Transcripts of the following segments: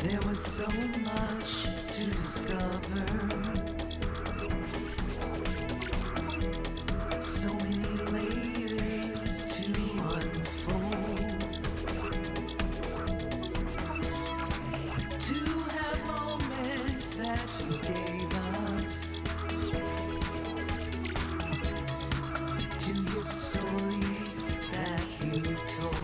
There was so much to discover, so many layers to unfold, to have moments that you gave us, to hear stories that you told.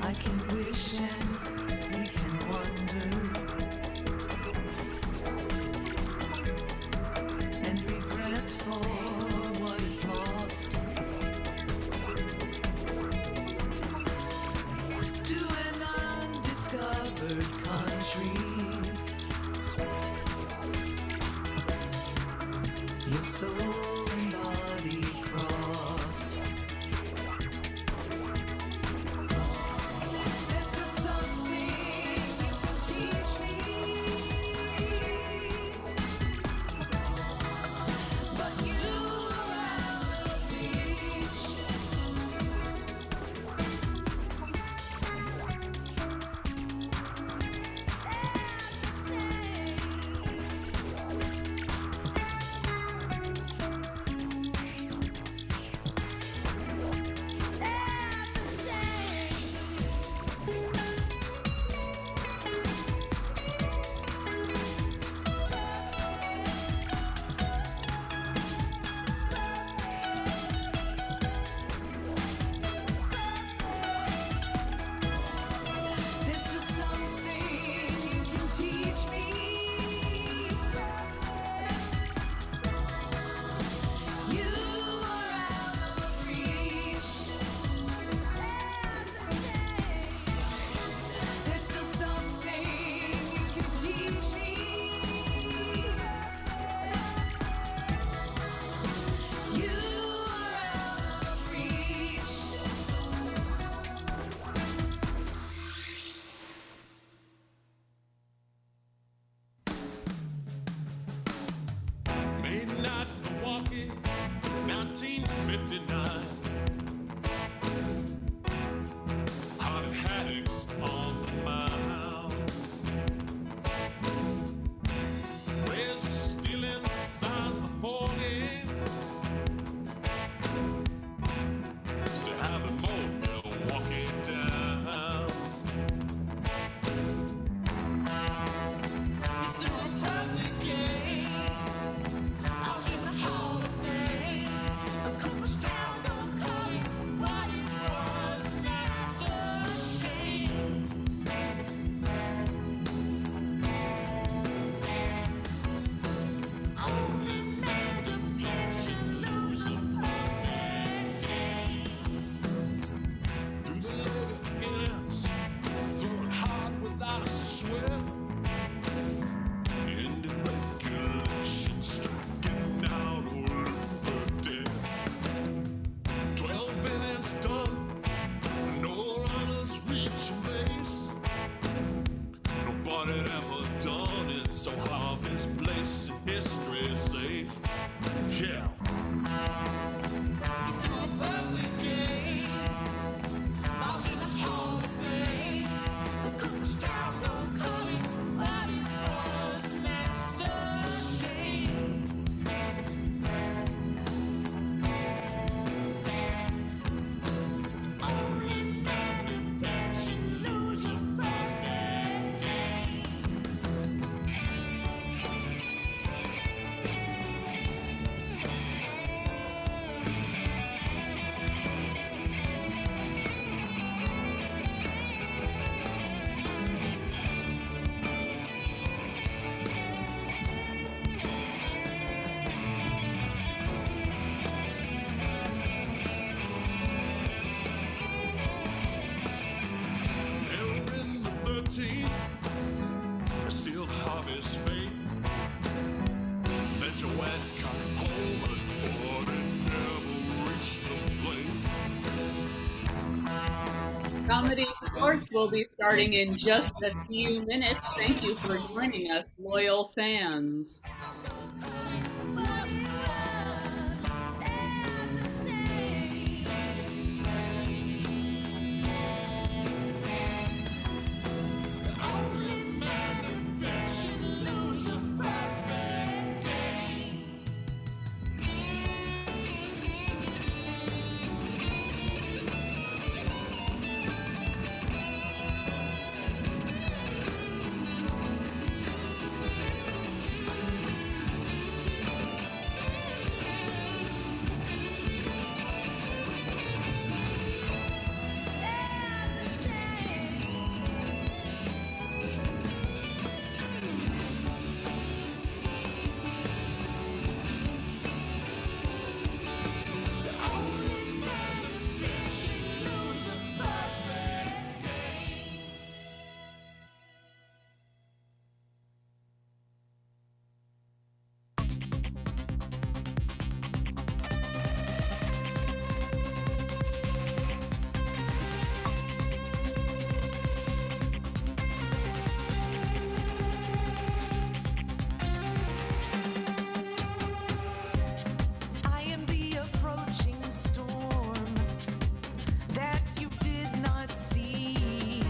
I can wish and we can wonder and regret for what is lost, to an undiscovered country. Your soul and body crossed. Midnight Milwaukee, 1959. Hot haddocks on the mound. Where's the stealing signs the morning? Still having more Milwaukee down. You threw a perfect game. I was in the Hall of Fame. A Cooperstown don't call it what it was. That's a shame. Only man to pitch and lose a perfect game. Through the letter ends, throwing hard without a sweat. Ended regulation, striking out Olympia dead. 12 innings done, no runners reaching base. Nobody had ever done it, so Harvey's place in history is safe. Yeah. You threw a perfect game. I was in the Hall of Fame. The Cooperstown don't call it what it was, and that's a shame. Only man to pitch and lose a perfect game. Never in the 13, sealed Harvey's fate. Then Joanne got home, but boy, it never reached Comedy Sports will be starting in just a few minutes. Thank you for joining us, loyal fans. I am the approaching storm that you did not see.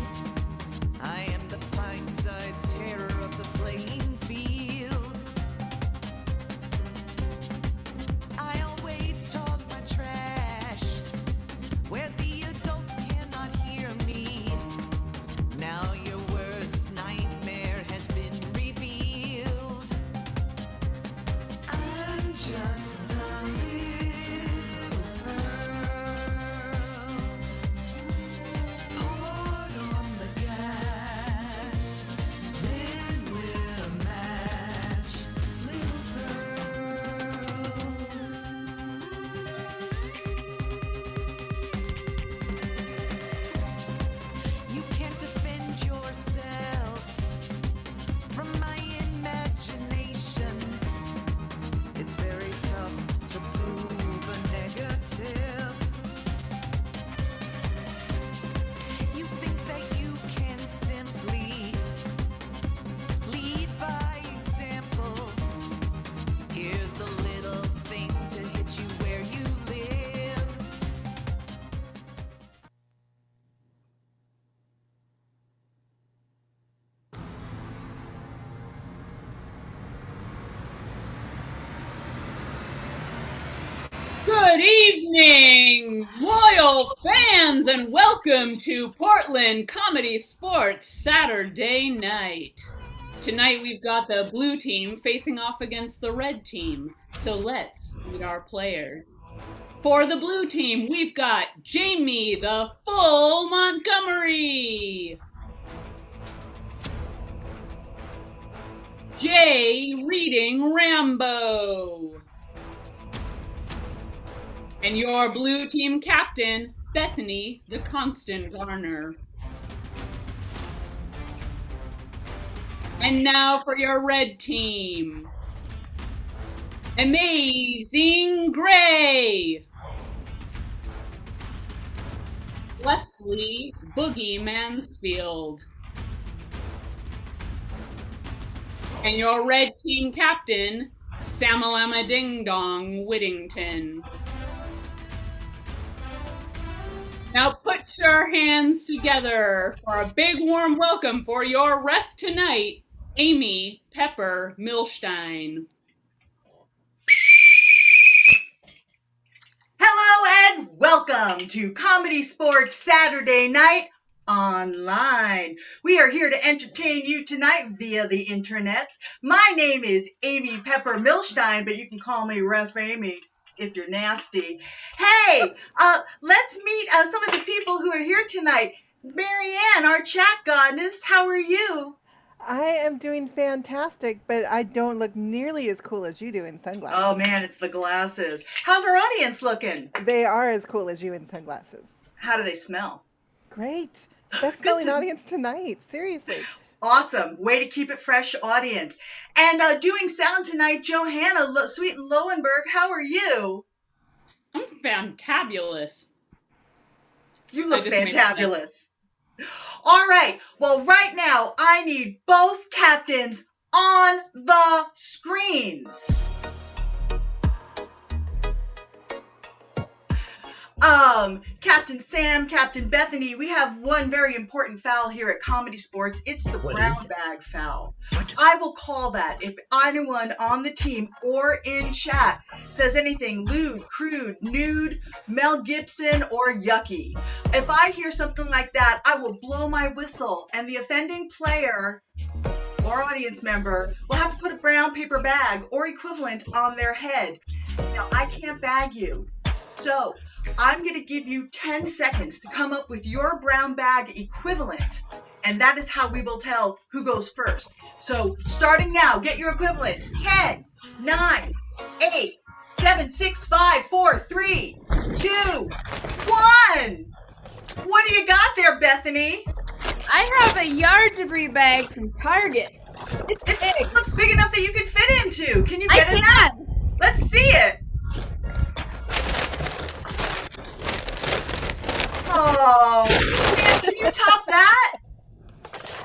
I am the pint-sized terror of the playing field. I always talk my trash where the adults cannot hear me. Now your worst nightmare has been revealed. I'm just a little pearl, poured on the gas, then we'll match, little pearl. You can't defend yourself from my imagination. It's very tough to prove a negative. You think that you can simply lead by example. Here's a little thing to hit you where you live. Good evening, loyal fans, and welcome to Portland Comedy Sports Saturday night. Tonight we've got the blue team facing off against the red team, so let's meet our players. For the blue team, we've got Jamie the Full Montgomery, Jay reading Rambo, and your blue team captain, Bethany the Constant Garner. And now for your red team, Amazing Gray, Wesley Boogie Mansfield, and your red team captain, Samalama Ding Dong Whittington. Now put your hands together for a big warm welcome for your ref tonight, Amy Pepper Milstein. Hello and welcome to Comedy Sports Saturday Night Online. We are here to entertain you tonight via the internets. My name is Amy Pepper Milstein, but you can call me Ref Amy if you're nasty. Hey, let's meet some of the people who are here tonight. Marianne, our chat goddess, how are you? I am doing fantastic, but I don't look nearly as cool as you do in sunglasses. Oh man, it's the glasses. How's our audience looking? They are as cool as you in sunglasses. How do they smell? Great. Best smelling audience tonight. Seriously. Awesome. Way to keep it fresh, audience. And doing sound tonight, Johanna Sweet Lowenberg, how are you? I'm fantabulous. You look fantabulous. All right. Well, right now, I need both captains on the screens. Captain Sam, Captain Bethany, we have one very important foul here at Comedy Sports. It's the What brown is it? bag foul. What? I will call that if anyone on the team or in chat says anything lewd, crude, nude, Mel Gibson, or yucky. If I hear something like that, I will blow my whistle, and the offending player or audience member will have to put a brown paper bag or equivalent on their head. Now, I can't bag you, so I'm going to give you 10 seconds to come up with your brown bag equivalent, and that is how we will tell who goes first. So, starting now, get your equivalent. 10, 9, 8, 7, 6, 5, 4, 3, 2, 1. What do you got there, Bethany? I have a yard debris bag from Target. It's big. It looks big enough that you can fit into. Can you I get in that? can. Let's see it. Oh, man, can you top that?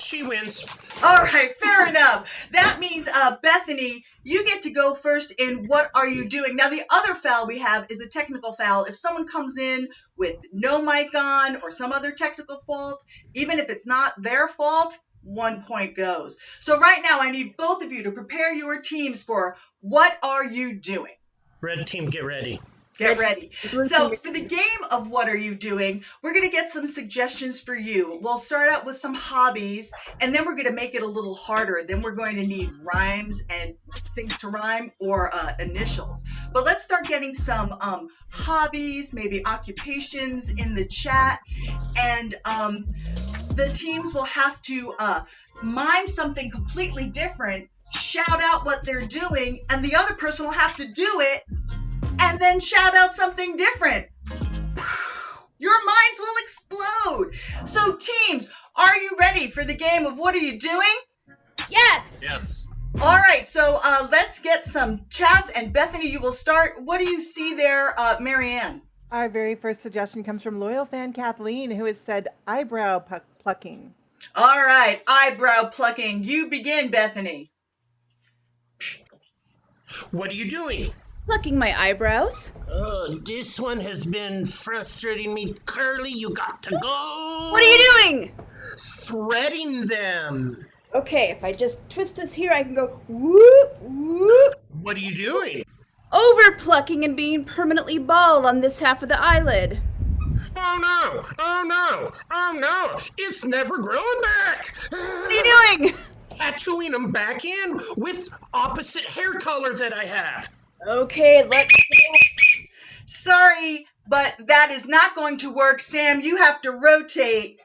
She wins. All right, fair enough. That means, Bethany, you get to go first in What Are You Doing? Now, the other foul we have is a technical foul. If someone comes in with no mic on or some other technical fault, even if it's not their fault, 1 point goes. So right now, I need both of you to prepare your teams for What Are You Doing? Red team, get ready. Get ready. Blue So team. for the game of What Are You Doing, we're going to get some suggestions for you. We'll start out with some hobbies, and then we're going to make it a little harder. Then we're going to need rhymes and things to rhyme or initials. But let's start getting some hobbies, maybe occupations in the chat. And the teams will have to mime something completely different, shout out what they're doing, and the other person will have to do it and then shout out something different. Your minds will explode. So teams, are you ready for the game of What Are You Doing? Yes. Yes. All right, so let's get some chats, and Bethany, you will start. What do you see there, Marianne? Our very first suggestion comes from loyal fan Kathleen, who has said eyebrow plucking. All right, eyebrow plucking. You begin, Bethany. What are you doing? Plucking my eyebrows. This one has been frustrating me. Curly, you got to go. What are you doing? Threading them. Okay, if I just twist this here, I can go whoop, whoop. What are you doing? Over plucking and being permanently bald on this half of the eyelid. Oh no! Oh no! Oh no! It's never growing back! What are you doing? Tattooing them back in with opposite hair color that I have. Okay, let's go. Sorry, but that is not going to work. Sam, you have to rotate.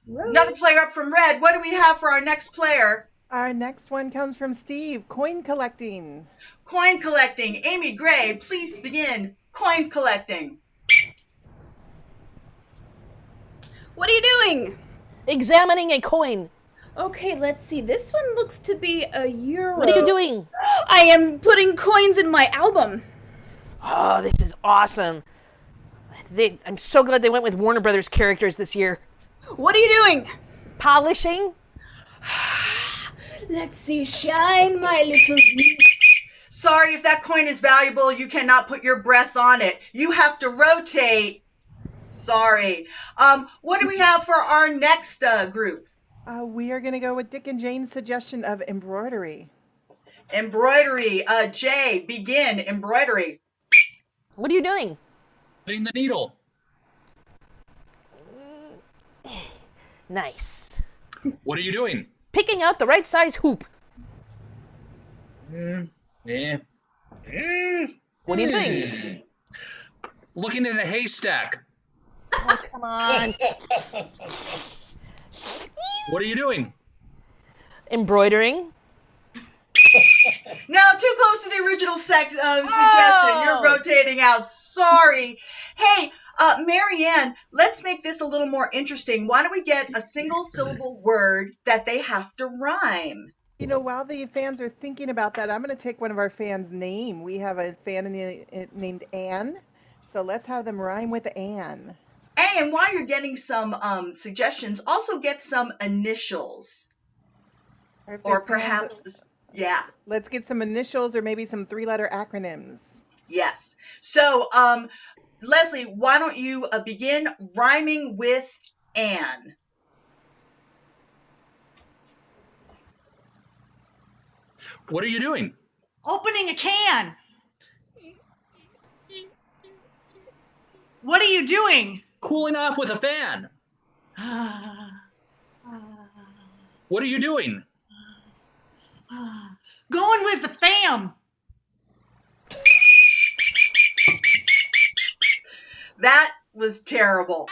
Another player up from red. What do we have for our next player? Our next one comes from Steve, coin collecting. Coin collecting. Amy Gray, please begin coin collecting. What are you doing? Examining a coin. Okay, let's see. This one looks to be a euro. What are you doing? I am putting coins in my album. Oh, this is awesome. I'm so glad they went with Warner Brothers characters this year. What are you doing? Polishing? Let's see. Shine my little... Sorry, if that coin is valuable, you cannot put your breath on it. You have to rotate. Sorry. What do we have for our next group? We are going to go with Dick and Jane's suggestion of embroidery. Embroidery. Jay, begin embroidery. What are you doing? Putting the needle. Nice. What are you doing? Picking out the right size hoop. Yeah. What are you doing? Looking in a haystack. Oh, come on. What are you doing? Embroidering. No, too close to the original suggestion. You're rotating out. Sorry. Hey, Marianne, let's make this a little more interesting. Why don't we get a single syllable word that they have to rhyme? You know, while the fans are thinking about that, I'm going to take one of our fans' name. We have a fan named Anne, so let's have them rhyme with Anne. And while you're getting some suggestions, also get some initials. Perfect. Or And perhaps, yeah, let's get some initials or maybe some 3-letter acronyms. yes. So, Leslie, why don't you begin rhyming with Anne? What are you doing? Opening a can. What are you doing? Cooling off with a fan. What are you doing? Going with the fam. That was terrible.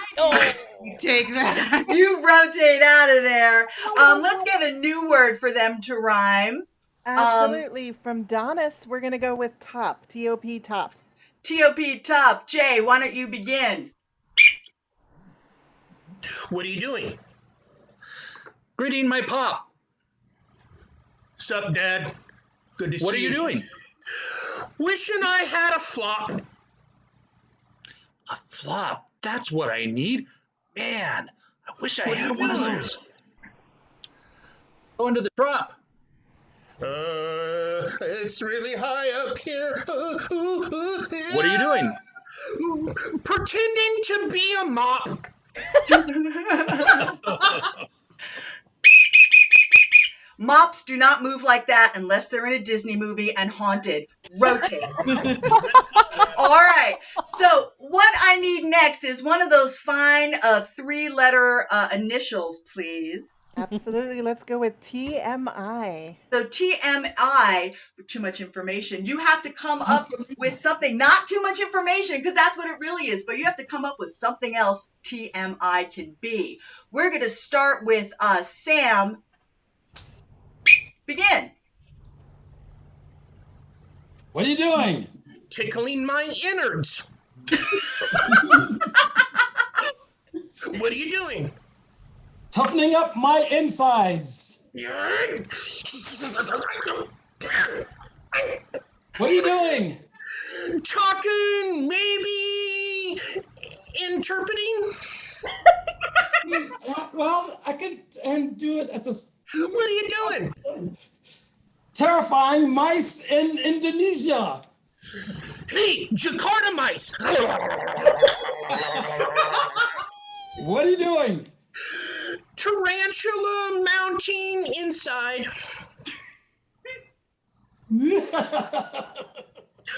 You take that. You rotate out of there. Let's get a new word for them to rhyme. Absolutely. From Donis, we're going to go with top. T-O-P, top. T-O-P, top. Jay, why don't you begin? What are you doing? Greeting my pop. Sup, Dad? Good to see you. What are you doing? Wishing I had a flop. A flop. That's what I need. Man, I wish I What are had you one of doing? those. Going to the drop. It's really high up here. What are you doing? Pretending to be a mop. Mops do not move like that unless they're in a Disney movie and haunted. Rotate. All right. So what I need next is one of those fine 3-letter initials, please. Absolutely. Let's go with TMI. So TMI, too much information. You have to come up with something, not too much information, because that's what it really is, but you have to come up with something else TMI can be. We're going to start with Sam. Begin. What are you doing? Tickling my innards. What are you doing? Toughening up my insides. What are you doing? Talking, maybe interpreting. Well, I could do it at this. What are you doing? Terrifying mice in Indonesia. Hey, Jakarta mice. What are you doing? Tarantula mounting inside.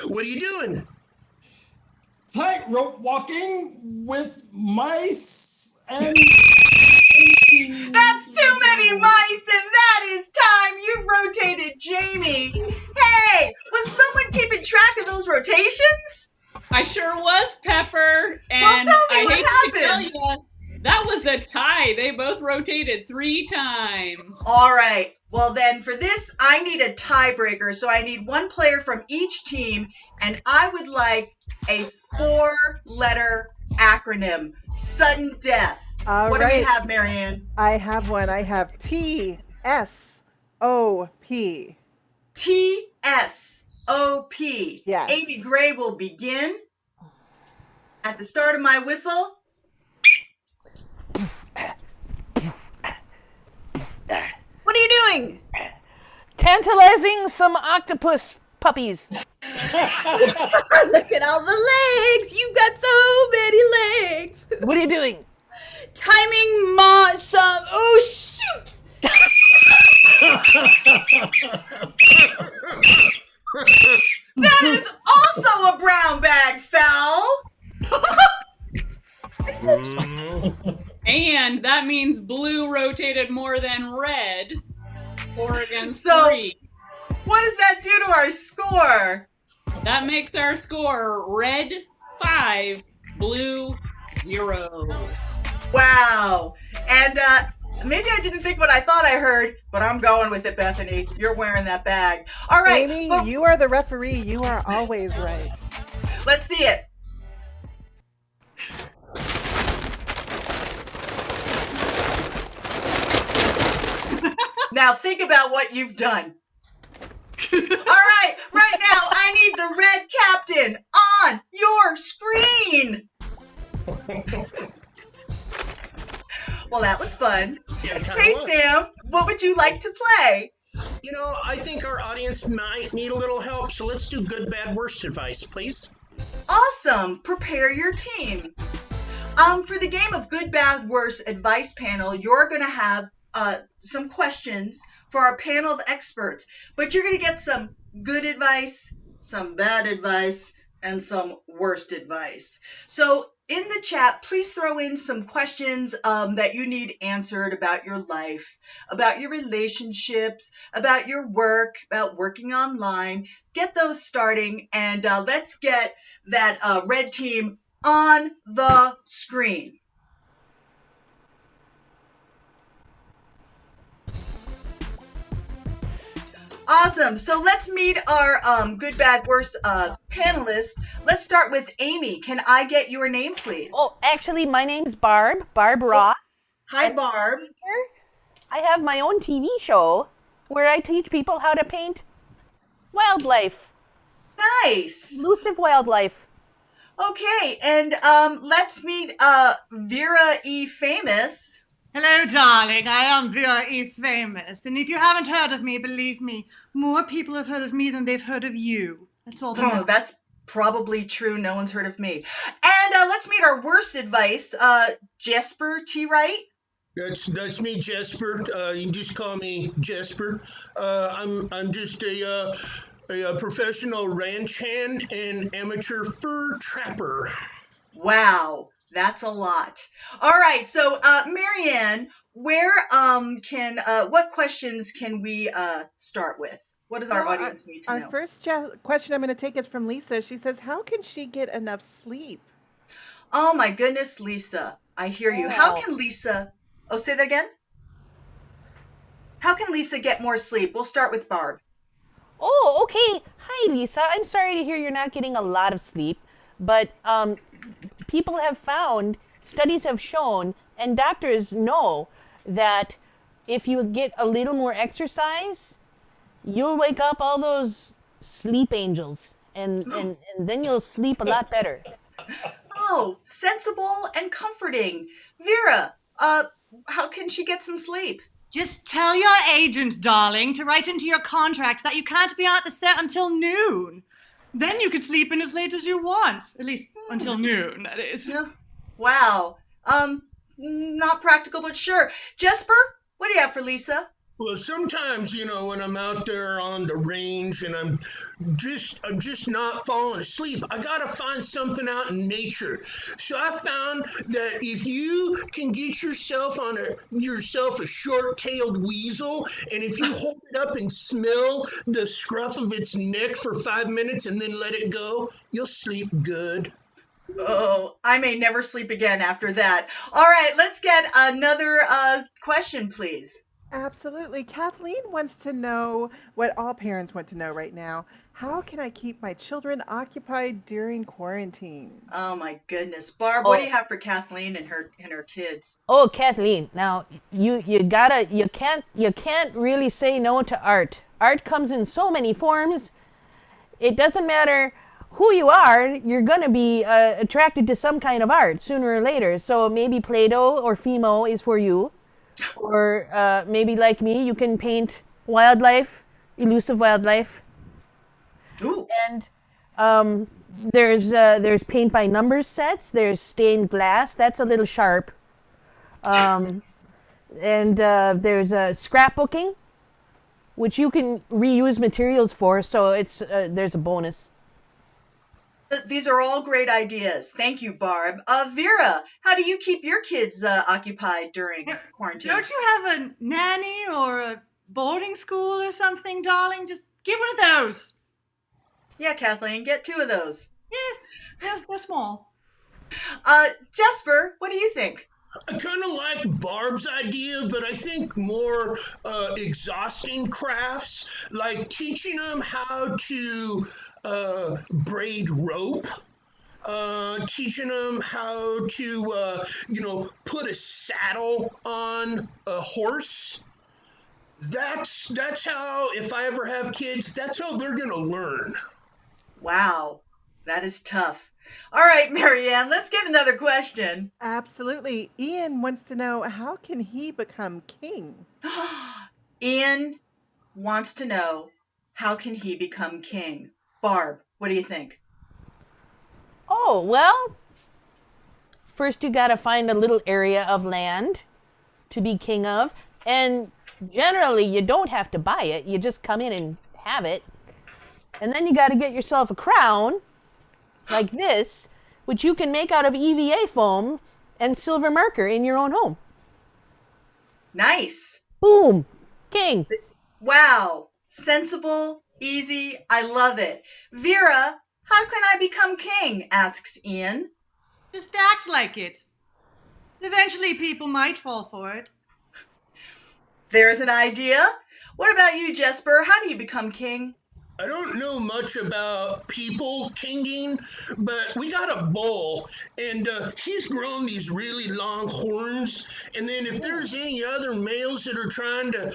What are you doing? Tightrope walking with mice and... That's too many mice, and that is time. You rotated Jamie. Hey, was someone keeping track of those rotations? I sure was, Pepper. And Well, tell me I what hate happened. to tell you, that was a tie. They both rotated 3 times. All right. Well, then for this, I need a tiebreaker. So I need one player from each team, and I would like a 4-letter acronym. Sudden death. All What do we right. have, Marianne? I have one. I have T-S-O-P. T-S-O-P. Yes. Amy Gray will begin. At the start of my whistle, What are you doing? Tantalizing some octopus puppies. Look at all the legs. You've got so many legs. What are you doing? Timing some. Oh, shoot. that is also a brown bag foul. And that means blue rotated more than red. Oregon So- 3. What does that do to our score? That makes our score red 5, blue 0. Wow. And maybe I didn't think what I thought I heard, but I'm going with it, Bethany. You're wearing that bag. All right. Amy, but you are the referee. You are always right. let's see it. Now think about what you've done. All right, right now I need the red captain on your screen. Well, that was fun. Yeah, kind Hey, of was. Sam, what would you like to play? You know, I think our audience might need a little help, so let's do good, bad, worst advice, please. Awesome. Prepare your team. For the game of good, bad, worst advice panel, you're going to have some questions for our panel of experts, but you're going to get some good advice, some bad advice, and some worst advice. So in the chat, please throw in some questions that you need answered about your life, about your relationships, about your work, about working online. Get those starting, and let's get that red team on the screen. Awesome. So let's meet our good, bad, worst panelists. Let's start with Amy. Can I get your name, please? Oh, actually, my name's Barb Ross. Hi, And Barb. I have my own TV show where I teach people how to paint wildlife, Nice. elusive wildlife. Okay, and let's meet Vera E. Famous. Hello, darling. I am Vera E. Famous. And if you haven't heard of me, believe me, more people have heard of me than they've heard of you. That's all that matters. Oh, that's probably true. No one's heard of me. And let's meet our worst advice, Jesper T. Wright. That's me, Jesper. You can just call me Jesper. I'm just a professional ranch hand and amateur fur trapper. Wow, that's a lot. All right, so Marianne, where what questions can we start with? What does our audience need to know? Our first question I'm going to take is from Lisa. She says, how can she get enough sleep? Oh my goodness, Lisa, I hear you. How can Lisa? Oh, say that again. How can Lisa get more sleep? We'll start with Barb. Oh, okay. Hi, Lisa. I'm sorry to hear you're not getting a lot of sleep, but people have found, studies have shown, and doctors know that if you get a little more exercise, you'll wake up all those sleep angels, and then you'll sleep a lot better. Oh, sensible and comforting. Vera, how can she get some sleep? Just tell your agent, darling, to write into your contract that you can't be at the set until noon. Then you can sleep in as late as you want. At least until noon, that is. Yeah. Wow. Not practical, but sure. Jesper, what do you have for Lisa? Well, sometimes, when I'm out there on the range and I'm just not falling asleep, I gotta find something out in nature. So I found that if you can get yourself a short-tailed weasel, and if you hold it up and smell the scruff of its neck for 5 minutes and then let it go, you'll sleep good. Oh, I may never sleep again after that. All right, let's get another question, please. Absolutely. Kathleen wants to know what all parents want to know right now. How can I keep my children occupied during quarantine? Oh my goodness. Barb, what do you have for Kathleen and her kids? Oh, Kathleen, now you can't really say no to art. Art comes in so many forms. It doesn't matter who you are, you're going to be attracted to some kind of art sooner or later. So maybe Play-Doh or Fimo is for you. Or maybe like me, you can paint wildlife, elusive wildlife. Ooh. And there's paint by numbers sets. There's stained glass. That's a little sharp. And there's scrapbooking, which you can reuse materials for. So it's there's a bonus. These are all great ideas. Thank you, Barb. Vera, how do you keep your kids occupied during quarantine? Don't you have a nanny or a boarding school or something, darling? Just get one of those. Yeah, Kathleen, get 2 of those. Yes, they're small. Jesper, what do you think? I kind of like Barb's idea, but I think more exhausting crafts, like teaching them how to braid rope, teaching them how to, put a saddle on a horse. That's how, if I ever have kids, that's how they're going to learn. Wow, that is tough. All right, Marianne, let's get another question. Absolutely. Ian wants to know, how can he become king? Ian wants to know, how can he become king? Barb, what do you think? Oh, well, first you gotta find a little area of land to be king of. And generally, you don't have to buy it. You just come in and have it. And then you gotta get yourself a crown, like this, which you can make out of EVA foam and silver marker in your own home. Nice. Boom! King. Wow. Sensible, easy, I love it. Vera, how can I become king? Asks Ian. Just act like it. Eventually people might fall for it. There's an idea. What about you, Jesper? How do you become king? I don't know much about people kinging, but we got a bull, and he's grown these really long horns. And then if there's any other males that are trying to,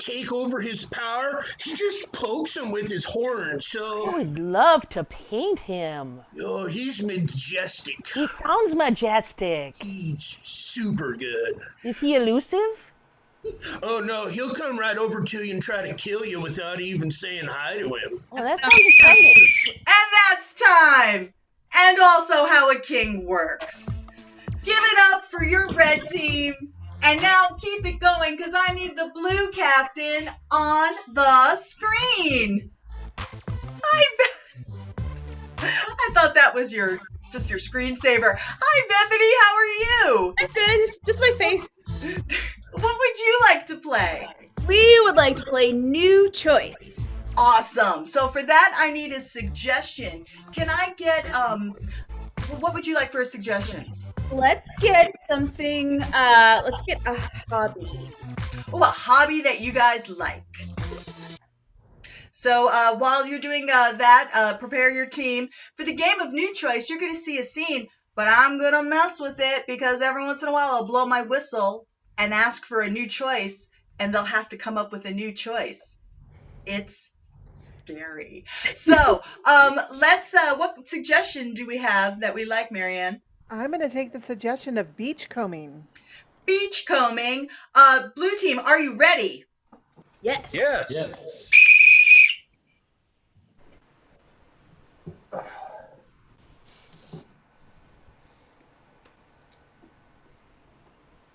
take over his power, he just pokes them with his horns. I So, would love to paint him. oh, he's majestic. He sounds majestic. He's super good. Is he elusive? Oh no, he'll come right over to you and try to kill you without even saying hi to him. Oh, that sounds exciting. And that's time. And also how a king works. Give it up for your red team. And now keep it going because I need the blue captain on the screen. I thought that was just your screensaver. Hi, Bethany. How are you? I'm good. Just my face. What would you like to play? We would like to play New Choice. Awesome. So for that, I need a suggestion. Can I get, what would you like for a suggestion? Let's get something, let's get a hobby. Oh, a hobby that you guys like. So while you're doing that, prepare your team. For the game of New Choice, you're going to see a scene, but I'm going to mess with it because every once in a while I'll blow my whistle and ask for a new choice, and they'll have to come up with a new choice. It's scary. So let's, what suggestion do we have that we like, Marianne? I'm going to take the suggestion of beach combing. Beach combing. Blue team, are you ready? Yes. Yes. Yes.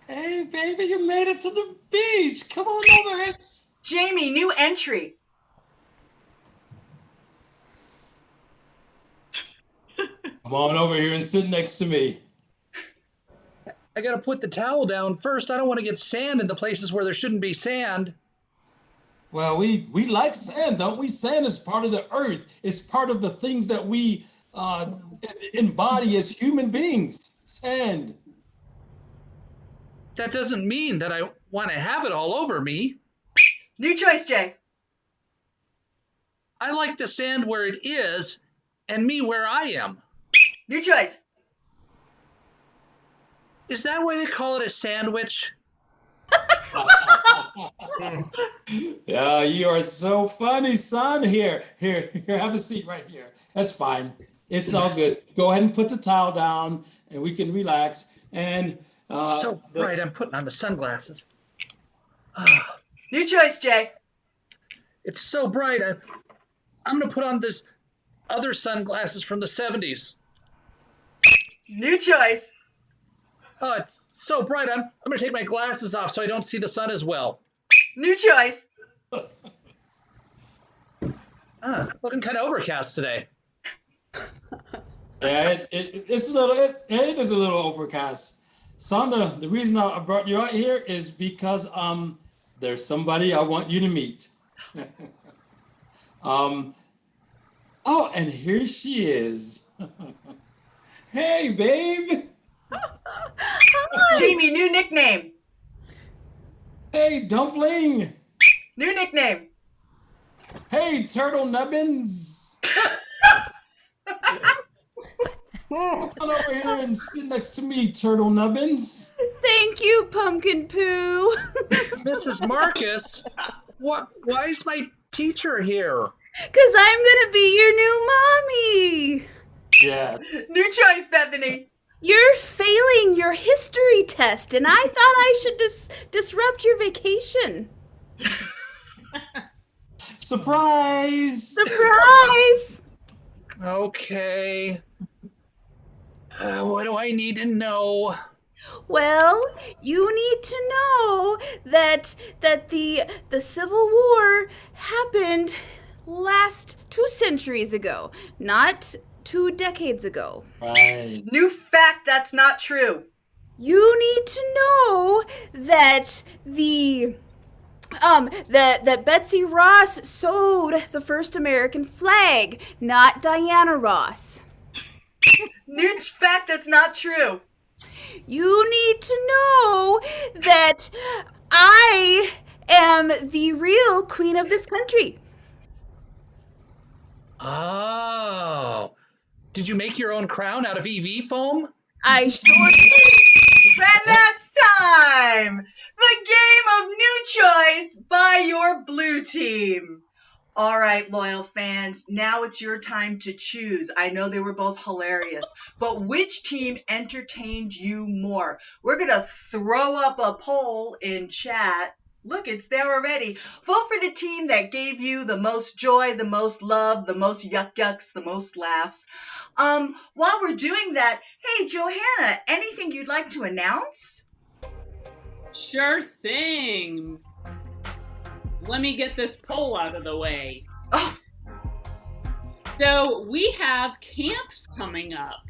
Hey, baby, you made it to the beach. Come on over. Jamie, new entry. Come on over here and sit next to me. I gotta put the towel down first. I don't want to get sand in the places where there shouldn't be sand. Well, we like sand, don't we? Sand is part of the earth. It's part of the things that we embody as human beings. Sand. That doesn't mean that I want to have it all over me. New choice, Jay. I like the sand where it is and me where I am. New choice. Is that why they call it a sandwich? Yeah, you are so funny, son. Here, have a seat right here. That's fine. It's all good. Go ahead and put the towel down and we can relax. And so bright, I'm putting on the sunglasses. New choice, Jay. It's so bright, I'm going to put on this other sunglasses from the 70s. New choice. Oh, it's so bright, I'm going to take my glasses off so I don't see the sun as well. New choice. Looking kind of overcast today. yeah, it is a little overcast. Son, the reason I brought you out here is because there's somebody I want you to meet. Oh, and here she is. Hey, babe. Jamie, new nickname. Hey, Dumpling. New nickname. Hey, Turtle Nubbins. Come on over here and sit next to me, Turtle Nubbins. Thank you, Pumpkin Poo. Mrs. Marcus, why is my teacher here? Because I'm going to be your new mommy. Yes. New choice, Bethany. You're failing your history test, and I thought I should disrupt your vacation. Surprise! Surprise! Okay. What do I need to know? Well, you need to know that the Civil War happened last 2 centuries ago, not 2 decades ago. Right. New fact, that's not true. You need to know that that Betsy Ross sewed the first American flag, not Diana Ross. New fact, that's not true. You need to know that I am the real queen of this country. Oh. Did you make your own crown out of EV foam? I sure did. And that's time! The game of new choice by your blue team. All right, loyal fans, now it's your time to choose. I know they were both hilarious, but which team entertained you more? We're going to throw up a poll in chat. Look, it's there already. Vote for the team that gave you the most joy, the most love, the most yucks, the most laughs. While we're doing that, hey, Johanna, anything you'd like to announce? Sure thing. Let me get this poll out of the way. Oh. So we have camps coming up.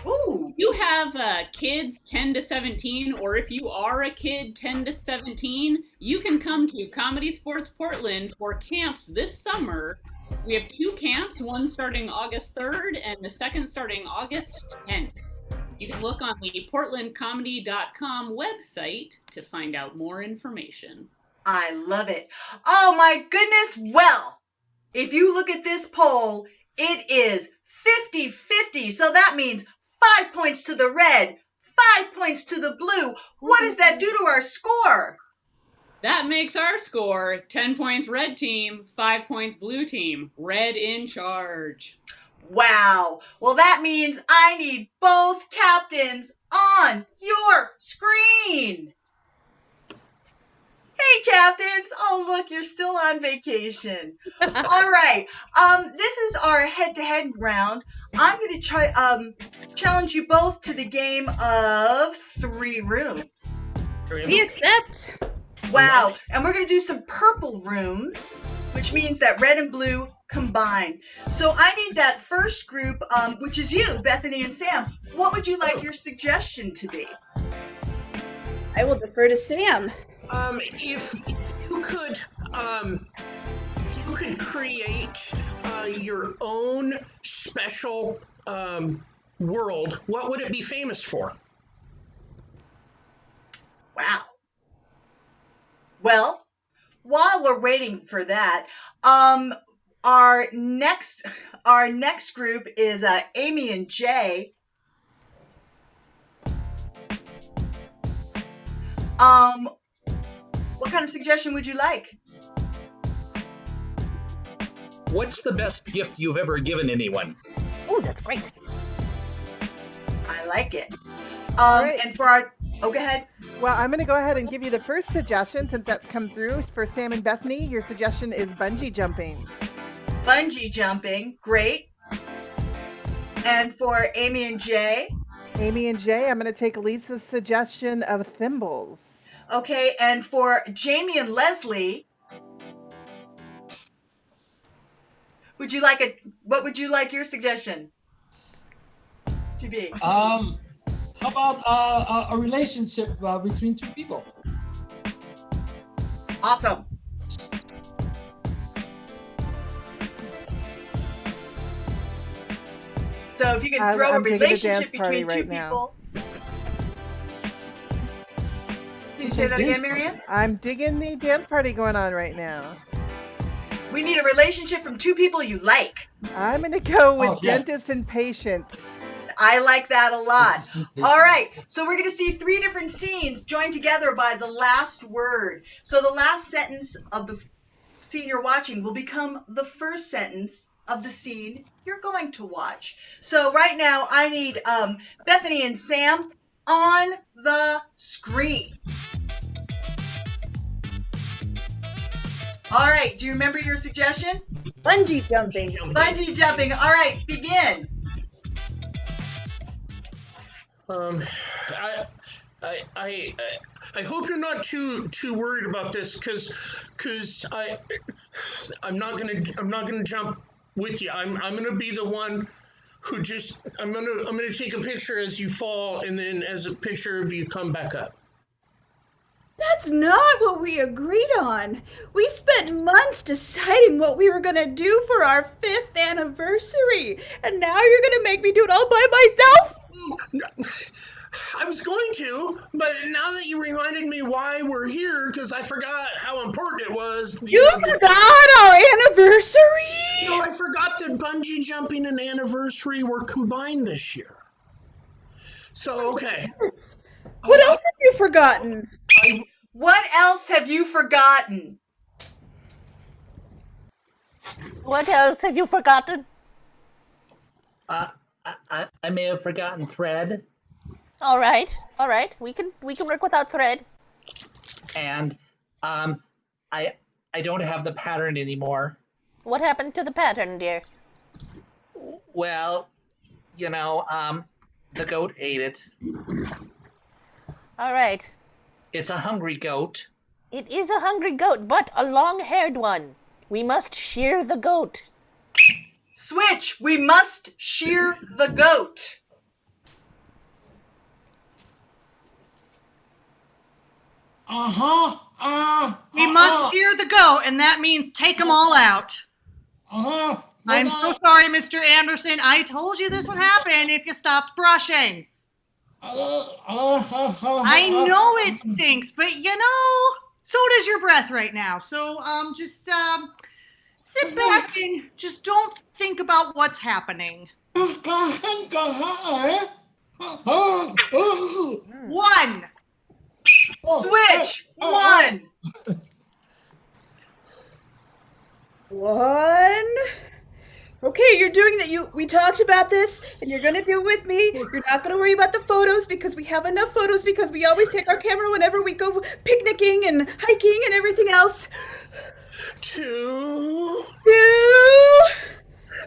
Ooh. You have kids 10 to 17, or if you are a kid 10 to 17, you can come to Comedy Sports Portland for camps this summer. We have 2 camps, one starting August 3rd and the second starting August 10th. You can look on the portlandcomedy.com website to find out more information. I love it. Oh my goodness. Well, if you look at this poll, it is 50-50. So that means 5 points to the red, 5 points to the blue. What does that do to our score? That makes our score 10 points red team, 5 points blue team. Red in charge. Wow. Well, that means I need both captains on your screen. Hey, captains. Oh, look, you're still on vacation. All right. This is our head-to-head round. I'm going to challenge you both to the game of 3 rooms. We accept. Wow. And we're going to do some purple rooms, which means that red and blue combine. So I need that first group, which is you, Bethany and Sam. What would you like your suggestion to be? I will defer to Sam. If you could create your own special world, what would it be famous for? Wow. Well, while we're waiting for that, our next group is Amy and Jay. What kind of suggestion would you like? What's the best gift you've ever given anyone? Oh, that's great. I like it. Right. And for our, go ahead. Well, I'm going to go ahead and give you the first suggestion since that's come through. For Sam and Bethany, your suggestion is bungee jumping. Bungee jumping, great. And for Amy and Jay? Amy and Jay, I'm going to take Lisa's suggestion of thimbles. Okay, and for Jamie and Leslie, what would you like your suggestion to be? How about a relationship between 2 people? Awesome. So if you can throw a I'm digging a dance relationship party between 2 right now. people. Can you say that again, Miriam? I'm digging the dance party going on right now. We need a relationship from 2 people you like. I'm going to go with yes. dentist and patient. I like that a lot. That's a sweet All patient. right, so we're going to see 3 different scenes joined together by the last word. So the last sentence of the scene you're watching will become the first sentence of the scene you're going to watch. So right now I need Bethany and Sam on the screen. All right, do you remember your suggestion? Bungee jumping. Bungee jumping. All right, begin. I hope you're not too worried about this, because I'm not gonna jump with you. I'm gonna be the one who I'm gonna take a picture as you fall, and then as a picture of you come back up. That's not what we agreed on. We spent months deciding what we were going to do for our 5th anniversary. And now you're going to make me do it all by myself? I was going to, but now that you reminded me why we're here, because I forgot how important it was. You forgot our anniversary? No, I forgot that bungee jumping and anniversary were combined this year. So, okay. What else have you forgotten? What else have you forgotten? What else have you forgotten? I may have forgotten thread. All right. We can work without thread. And I don't have the pattern anymore. What happened to the pattern, dear? Well, the goat ate it. All right. It's a hungry goat. It is a hungry goat, but a long-haired one. We must shear the goat. Switch, we must shear the goat. We must shear the goat, and that means take them all out. I'm so sorry, Mr. Anderson. I told you this would happen if you stopped brushing. I know it stinks, but so does your breath right now. So just sit back and just don't think about what's happening. 1. Switch, 1. 1. Okay, you're doing that. We talked about this, and you're gonna do it with me. You're not gonna worry about the photos because we have enough photos because we always take our camera whenever we go picnicking and hiking and everything else. 2. 2.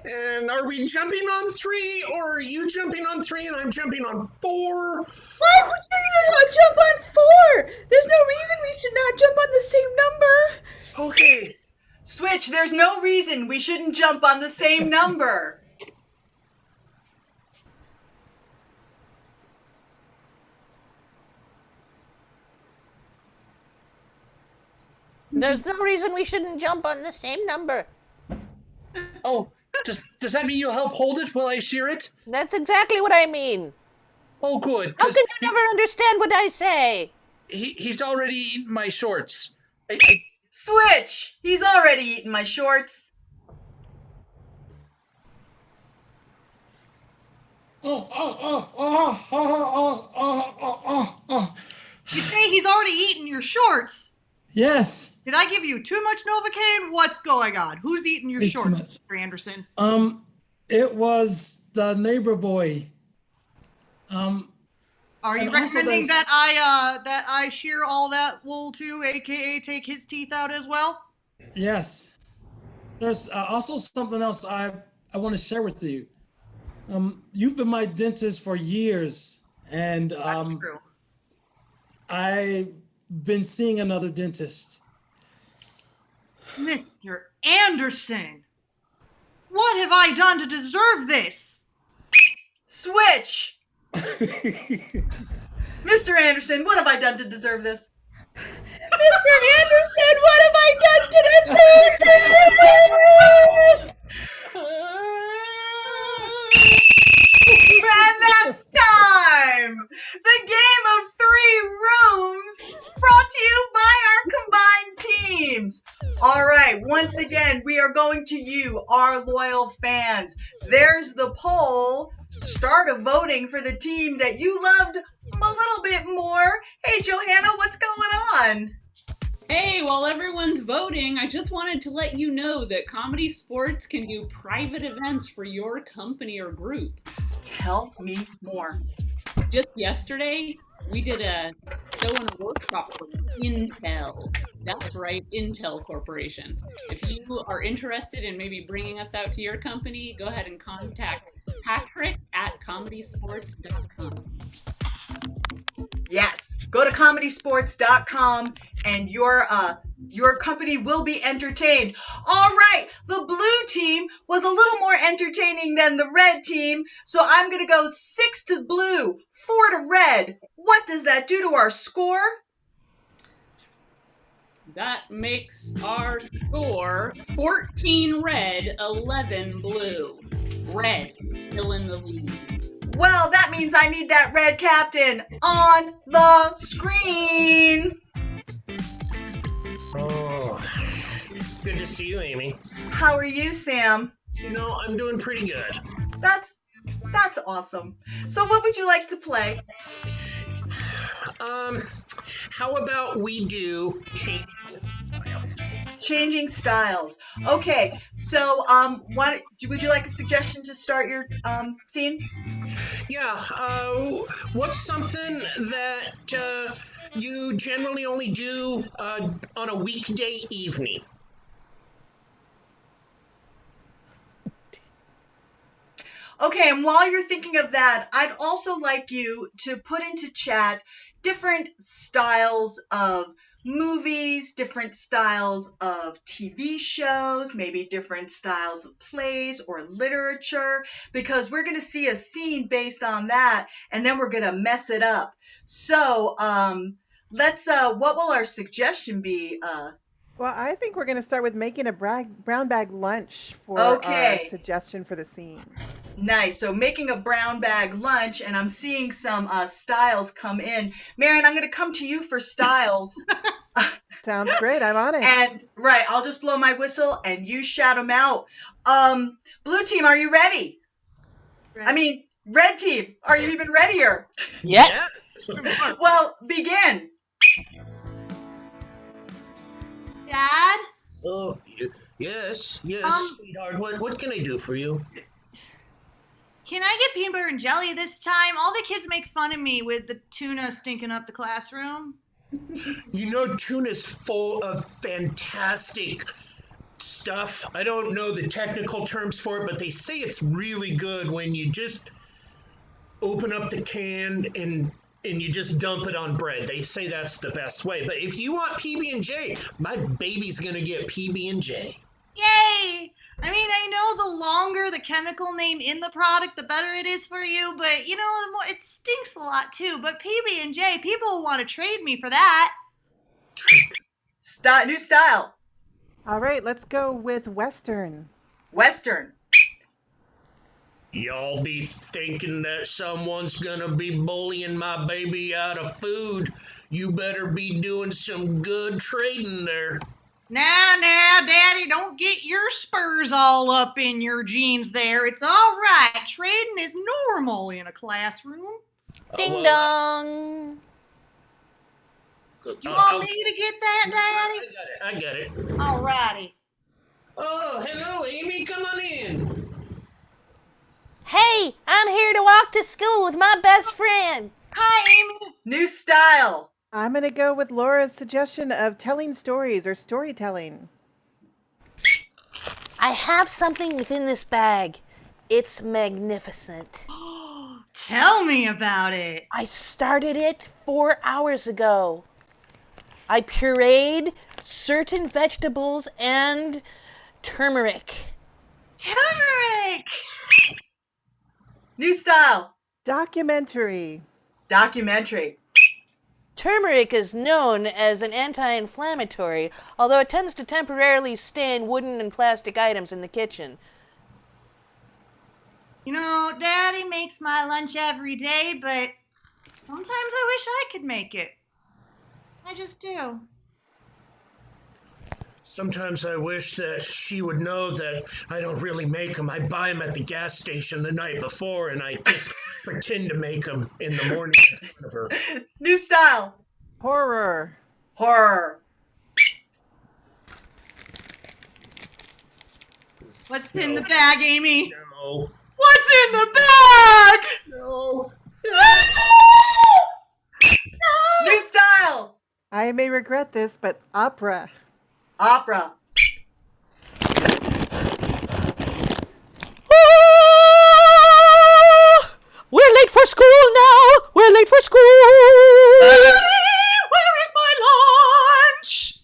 And are we jumping on 3, or are you jumping on 3 and I'm jumping on 4? Why would you not jump on 4? There's no reason we should not jump on the same number. Okay. Switch, there's no reason we shouldn't jump on the same number. There's no reason we shouldn't jump on the same number. Oh, does that mean you'll help hold it while I shear it? That's exactly what I mean. Oh, good. How can you never understand what I say? He's already eaten my shorts. Switch, he's already eaten my shorts. You say he's already eaten your shorts? Yes. Did I give you too much Novocaine? What's going on? Who's eating your shorts, Mr. Anderson? It was the neighbor boy. Are you recommending that I shear all that wool too, aka take his teeth out as well? Yes. There's also something else I want to share with you. You've been my dentist for years, and That's true. I've been seeing another dentist. Mr. Anderson, what have I done to deserve this? Switch. Mr. Anderson, what have I done to deserve this? Mr. Anderson, what have I done to deserve this? And that's time! The game of 3 rooms brought to you by our combined teams. All right, once again, we are going to you, our loyal fans. There's the poll. Start voting for the team that you loved a little bit more. Hey, Johanna, what's going on? Hey, while everyone's voting, I just wanted to let you know that Comedy Sports can do private events for your company or group. Tell me more. Just yesterday, we did a show and workshop for Intel. That's right, Intel Corporation. If you are interested in maybe bringing us out to your company, go ahead and contact Patrick at comedysports.com. Yes, go to comedysports.com and your company will be entertained. All right, the blue team was a little more entertaining than the red team, so I'm going to go 6 to blue, 4 to red. What does that do to our score? That makes our score 14 red, 11 blue. Red still in the lead. Well, that means I need that red captain on the screen. Oh, it's good to see you, Amy. How are you, Sam? You know, I'm doing pretty good. That's awesome. So what would you like to play? How about we do changing styles? Changing styles. Okay, so would you like a suggestion to start your scene? Yeah, what's something that you generally only do on a weekday evening? Okay, and while you're thinking of that, I'd also like you to put into chat different styles of movies, different styles of TV shows, maybe different styles of plays or literature, because we're going to see a scene based on that, and then we're going to mess it up. So, what will our suggestion be? Well, I think we're going to start with making a brown bag lunch for Okay. our suggestion for the scene. Nice. So making a brown bag lunch, and I'm seeing some styles come in. Marion, I'm going to come to you for styles. Sounds great. I'm on it. And right, I'll just blow my whistle and you shout them out. Blue team, are you ready? Ready. I mean, red team, are you even readier? Yes. Well, begin. Dad? Oh, yes, sweetheart. What can I do for you? Can I get peanut butter and jelly this time? All the kids make fun of me with the tuna stinking up the classroom. You know, tuna's full of fantastic stuff. I don't know the technical terms for it, but they say it's really good when you just open up the can and you just dump it on bread. They say that's the best way. But if you want PB&J, my baby's going to get PB&J. Yay! I mean, I know the longer the chemical name in the product, the better it is for you, but, you know, the more, it stinks a lot, too. But PB&J, people will want to trade me for that. New style. All right, let's go with Western. Western. Y'all be thinking that someone's gonna be bullying my baby out of food. You better be doing some good trading there. Now, Daddy, don't get your spurs all up in your jeans there. It's all right. Trading is normal in a classroom. Ding dong. Do you want me to get that, Daddy? I got it. All righty. Oh, hello, Amy. Come on in. Hey, I'm here to walk to school with my best friend. Hi, Amy. New style. I'm going to go with Laura's suggestion of telling stories or storytelling. I have something within this bag. It's magnificent. Tell me about it. I started it 4 hours ago. I pureed certain vegetables and turmeric. Turmeric. New style. Documentary. Documentary. Turmeric is known as an anti-inflammatory, although it tends to temporarily stain wooden and plastic items in the kitchen. You know, Daddy makes my lunch every day, but sometimes I wish I could make it. I just do. Sometimes I wish that she would know that I don't really make them. I buy them at the gas station the night before, and I just pretend to make them in the morning in front of her. New style. Horror. Horror. What's in the bag, Amy? No. What's in the bag? No. New style. I may regret this, but opera. Opera. We're late for school now. We're late for school. Where is my lunch?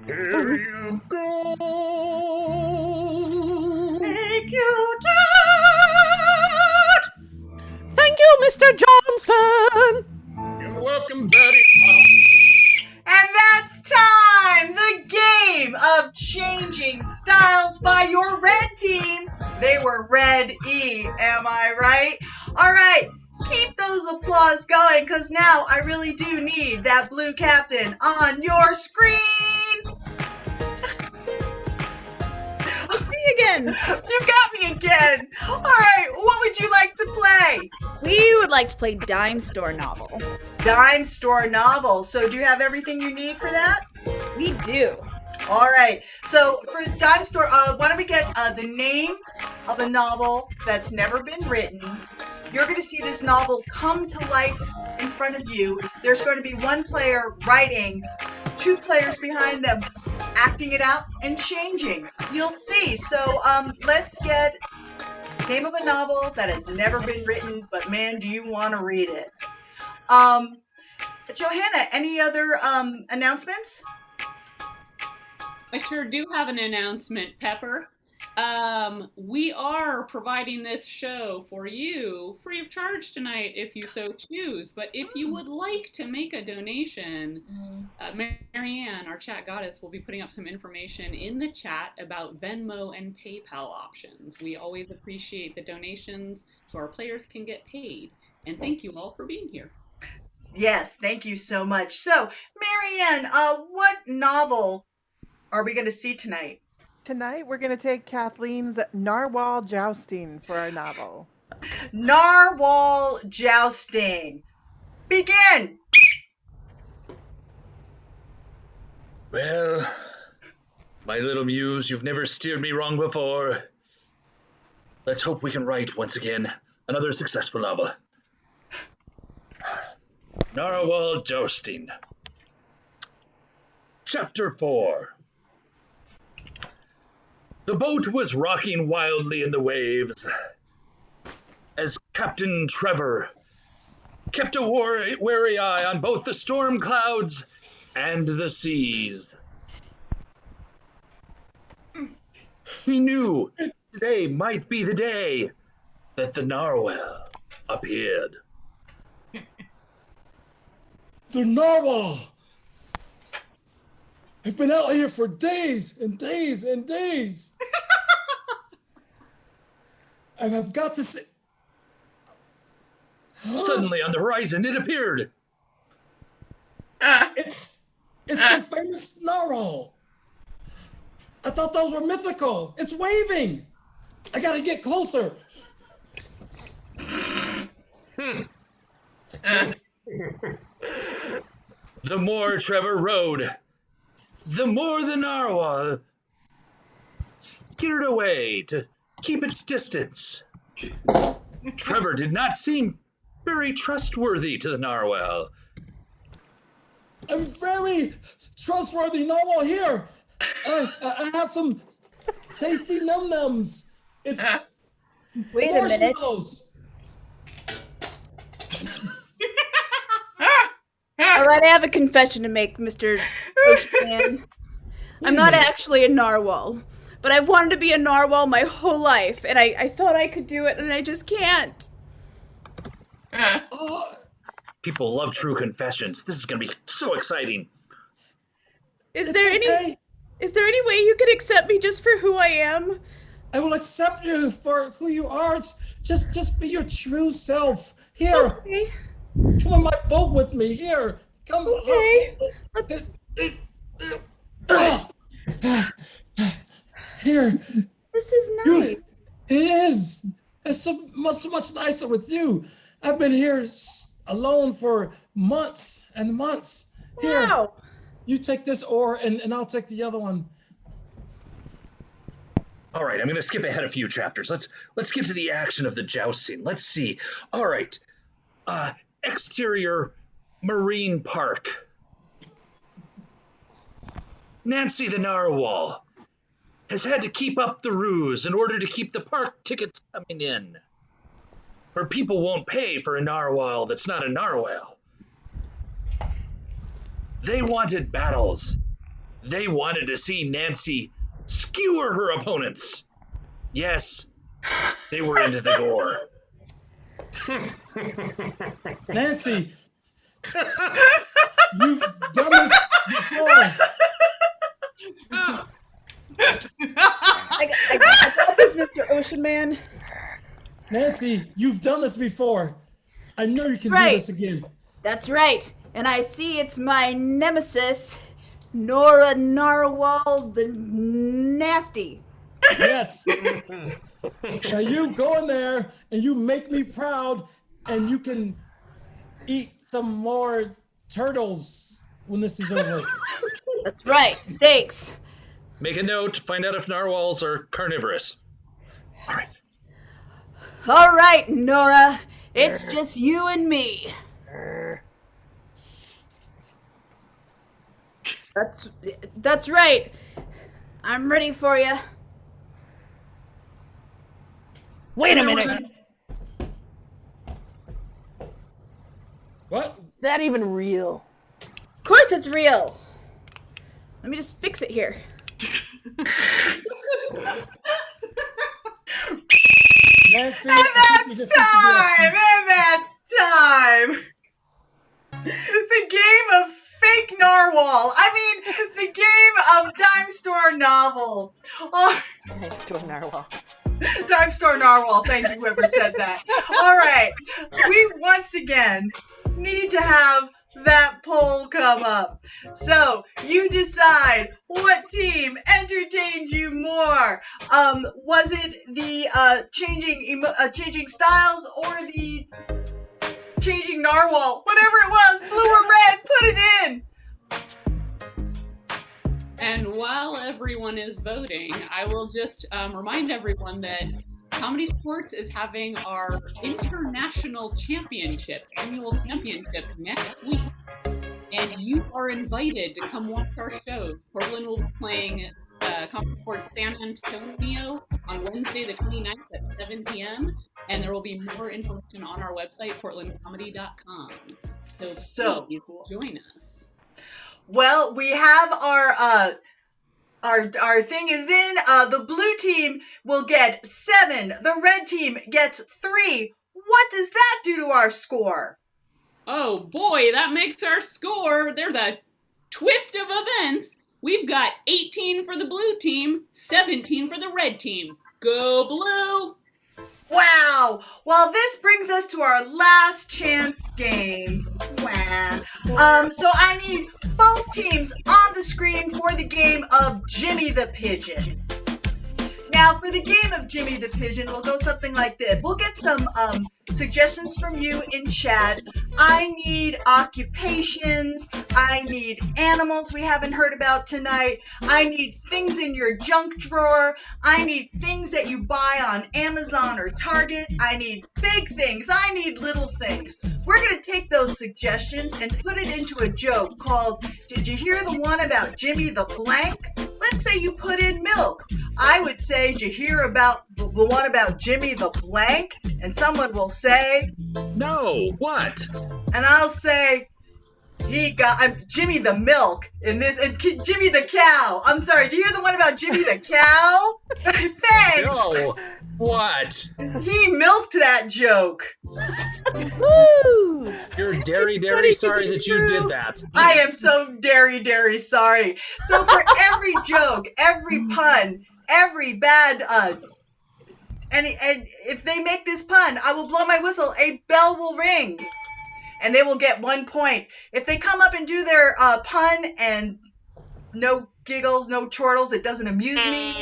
Here you go. Thank you, Dad. Thank you, Mr. Johnson. You're welcome, Daddy. And that's time! The game of changing styles by your red team. They were red E, am I right? All right, keep those applause going, because now I really do need that blue captain on your screen. Me again. You got me again. All right, what would you like to play? We would like to play Dime Store Novel. Dime Store Novel. So do you have everything you need for that? We do. All right. So for Dime Store, why don't we get the name of a novel that's never been written. You're going to see this novel come to life in front of you. There's going to be one player writing, two players behind them acting it out and changing. You'll see. So let's get name of a novel that has never been written, but man, do you want to read it? Johanna, any other announcements? I sure do have an announcement, Pepper. We are providing this show for you free of charge tonight if you so choose. But if you would like to make a donation, Marianne, our chat goddess, will be putting up some information in the chat about Venmo and PayPal options. We always appreciate the donations so our players can get paid. And thank you all for being here. Yes, thank you so much. So, Marianne, what novel are we going to see tonight? Tonight, we're going to take Kathleen's Narwhal Jousting for our novel. Narwhal Jousting. Begin! Well, my little muse, you've never steered me wrong before. Let's hope we can write once again another successful novel. Narwhal Jousting. Chapter 4. The boat was rocking wildly in the waves as Captain Trevor kept a wary eye on both the storm clouds and the seas. He knew today might be the day that the narwhal appeared. The narwhal! I've been out here for days and days and days. I've got to see. Suddenly on the horizon it appeared. It's the famous narwhal. I thought those were mythical. It's waving. I gotta get closer. The more Trevor rode, the more the narwhal steered away to keep its distance. Trevor did not seem very trustworthy to the narwhal. I'm very trustworthy narwhal here. I have some tasty num-nums. It's Wait a minute. marshmallows. All right, I have a confession to make, Mr. Ocean. I'm not actually a narwhal, but I've wanted to be a narwhal my whole life, and I thought I could do it, and I just can't. People love true confessions. This is going to be so exciting. Is there any way you could accept me just for who I am? I will accept you for who you are. Just be your true self. Here, Okay. come on my boat with me. Here, come. Okay. Here. This is nice. It is. It's so much nicer with you. I've been here alone for months and months. Here, Wow. you take this oar and I'll take the other one. All right, I'm going to skip ahead a few chapters. Let's skip to the action of the jousting. Let's see. All right. Exterior Marine Park. Nancy the Narwhal has had to keep up the ruse in order to keep the park tickets coming in. Or people won't pay for a narwhal that's not a narwhal. They wanted battles. They wanted to see Nancy skewer her opponents. Yes, they were into the gore. Nancy, you've done this before. I got this, Mr. Ocean Man. Nancy, you've done this before. I know you can do Right. this again. That's right. And I see it's my nemesis, Nora Narwhal the Nasty. Yes. Now you go in there and you make me proud, and you can eat some more turtles when this is over. That's right. Thanks. Make a note, find out if narwhals are carnivorous. All right. All right, Nora. It's just you and me. That's right. I'm ready for you. Wait a minute. What? Is that even real? Of course it's real. Let me just fix it here. Nancy, And I think we that's just need to be time! And that's time! The game of fake narwhal. I mean, the game of dime store novel. Oh, Dime store narwhal. dime store narwhal. Thank you, whoever said that. All right. We once again need to have that poll come up. So you decide what team entertained you more. Was it the changing styles or the changing narwhal? Whatever it was, blue or red, put it in. And while everyone is voting, I will just remind everyone that Comedy Sports is having our international championship, annual championship next week. And you are invited to come watch our shows. Portland will be playing Comedy Sports San Antonio on Wednesday the 29th at 7 p.m. And there will be more information on our website, portlandcomedy.com. So please join us. Well, we have our thing is in. The blue team will get 7. The red team gets 3. What does that do to our score? Oh boy, that makes our score. There's a twist of events. We've got 18 for the blue team, 17 for the red team. Go blue! Wow! Well, this brings us to our last chance game. Wow. So I need both teams on the screen for the game of Jimmy the Pigeon. Now, for the game of Jimmy the Pigeon, we'll go something like this. We'll get some suggestions from you in chat. I need occupations. I need animals we haven't heard about tonight. I need things in your junk drawer. I need things that you buy on Amazon or Target. I need big things. I need little things. We're going to take those suggestions and put it into a joke called, did you hear the one about Jimmy the Blank? Let's say you put in milk. I would say, did you hear about the one about Jimmy the Blank? And someone will say, No, what? and I'll say, he got Jimmy the Milk in this, and Jimmy the Cow. I'm sorry, do you hear the one about Jimmy the Cow? Thanks. No, what? He milked that joke. Woo! You're very sorry that you did that. I am so very sorry. So for every joke, every pun, every bad and if they make this pun, I will blow my whistle, a bell will ring. And they will get 1 point. If they come up and do their pun and no giggles, no chortles, it doesn't amuse me,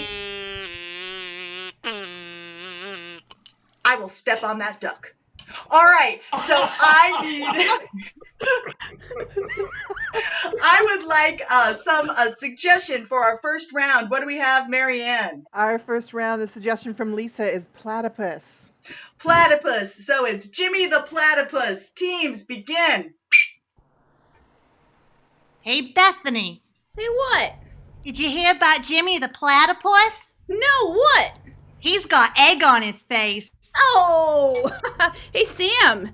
I will step on that duck. All right, so I need. I would like some suggestion for our first round. What do we have, Marianne? Our first round, the suggestion from Lisa is platypus. Platypus. So it's Jimmy the Platypus. Teams, begin. Hey, Bethany, Hey, what? did you hear about Jimmy the Platypus? No, what? He's got egg on his face. Oh! Hey, Sam.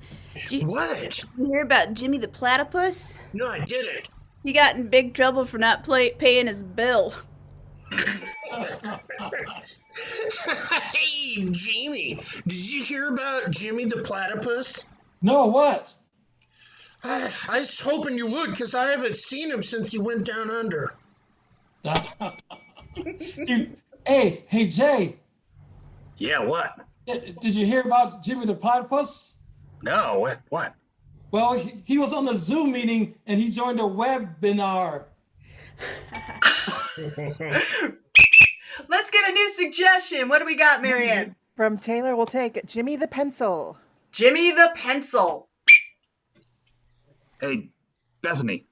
What? You hear about Jimmy the Platypus? No, I didn't. He got in big trouble for not paying his bill. Hey, Jamie, did you hear about Jimmy the Platypus? No, what? I was hoping you would, because I haven't seen him since he went down under. Hey, Jay. Yeah, what? Did you hear about Jimmy the Platypus? No, what? Well, he was on a Zoom meeting and he joined a webinar. Let's get a new suggestion. What do we got, Marianne? From Taylor, we'll take Jimmy the Pencil. Jimmy the Pencil. Hey, Bethany,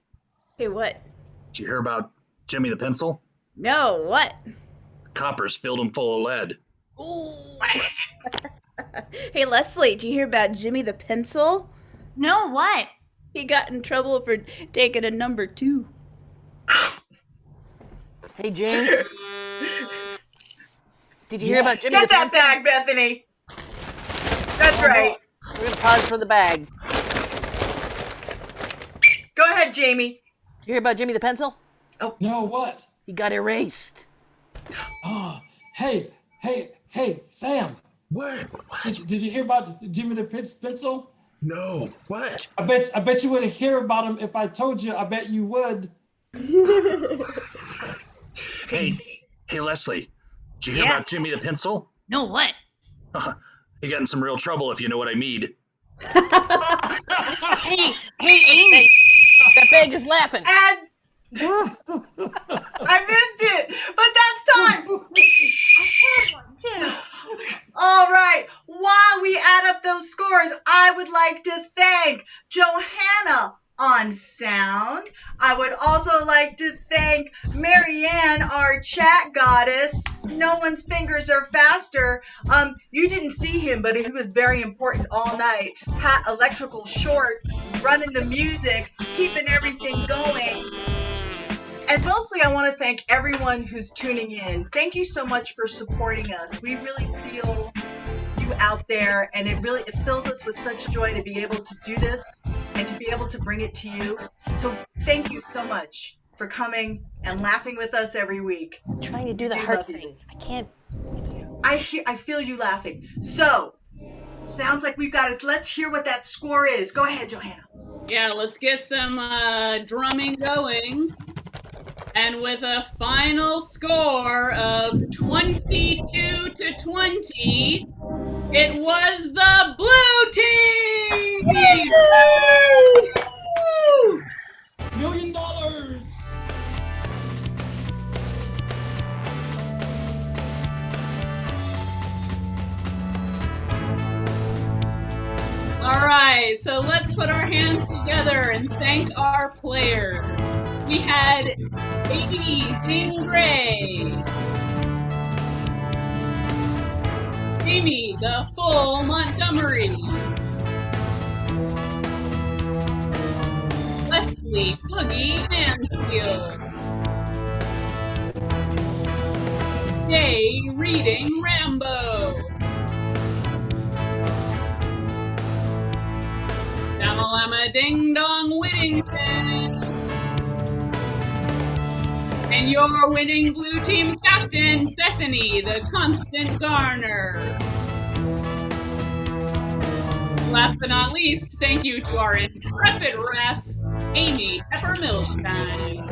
Hey, what? did you hear about Jimmy the Pencil? No, what? Coppers filled him full of lead. Ooh. Hey, Leslie, did you hear about Jimmy the Pencil? No, what? He got in trouble for taking a number 2. Hey, Jane. Did you hear about Jimmy Get the that Pencil? bag, Bethany. That's right. We're gonna pause for the bag. Go ahead, Jamie. Did you hear about Jimmy the Pencil? No, what? He got erased. Oh, hey, Sam. What? Did you hear about Jimmy the Pencil? No. What? I bet you wouldn't hear about him if I told you. I bet you would. Hey, Leslie, did you hear Yeah. about Jimmy the Pencil? No, what? He got in some real trouble, if you know what I mean. Hey, Amy. That bag is laughing. And I missed it, but that's time. I had one, too. All right. While we add up those scores, I would like to thank Johanna on sound. I would also like to thank Marianne, our chat goddess. No one's fingers are faster. You didn't see him, but he was very important all night. Pat Electrical Short, running the music, keeping everything going. And mostly I want to thank everyone who's tuning in. Thank you so much for supporting us. We really feel you out there, and it fills us with such joy to be able to do this and to be able to bring it to you. So thank you so much for coming and laughing with us every week. I'm trying to do the We heart love you. thing. I can't. I feel you laughing. So, sounds like we've got it. Let's hear what that score is. Go ahead, Johanna. Yeah, let's get some drumming going. And with a final score of 22 to 20, it was the blue team! Woo! $1 million. All right, so let's put our hands together and thank our players. We had Baby Zing Gray, Jamie the Full Montgomery, Leslie Boogie Mansfield, Jay Reading Rambo, Shamalama Ding Dong Whittington, and your winning blue team captain, Bethany, the Constant Garner. Last but not least, thank you to our intrepid ref, Amy Pepper-Milstein.